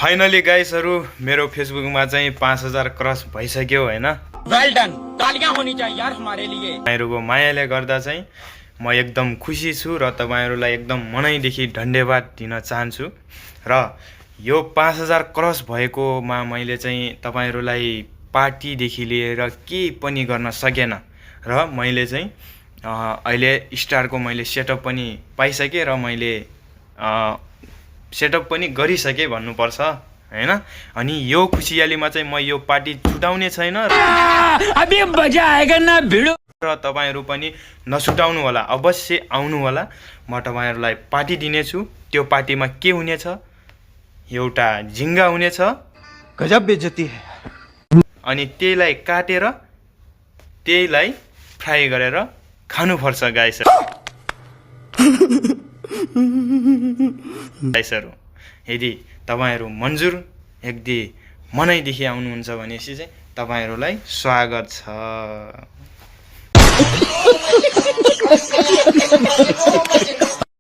Finally गाइसहरु मेरो फेसबुकमा चाहिँ 5000 क्रस भइसक्यो हैन। वेल डन, तालियां होनी चाहिए यार हमारे लिए। तपाईहरुको मायाले गर्दा चाहिँ म एकदम खुसी छु र तपाईहरुलाई एकदम मनैदेखि धन्यवाद दिन चाहन्छु। र यो 5000 क्रस भएकोमा मैले चाहिँ तपाईहरुलाई पार्टी देखि लिएर के पनि गर्न सकेन र मैले चाहिँ अहिले स्टारको मैले सेटअप पनि पाइसके र मैले सेटअप पनि गरिसके भन्नुपर्छ हैन। अनि यो खुशियालीमा चाहिँ म यो पार्टी छुटाउने छैन। अबे मजा आएगा ना भिडो। र तपाईहरु पनि नछुटाउनु होला, अवश्य आउनु होला। म तपाईहरुलाई पार्टी दिनेछु। त्यो पार्टीमा के हुनेछ? एउटा झिंगा हुनेछ। गजब बेइज्जती है। अनि त्यसलाई काटेर त्यसलाई फ्राई गरेर खानु पर्छ गाइसहरु। गाइसहरु यदि तपाईहरु मन्जुर यदि मनैदेखि आउनुहुन्छ भनेपछि चाहिँ तपाईहरुलाई स्वागत छ।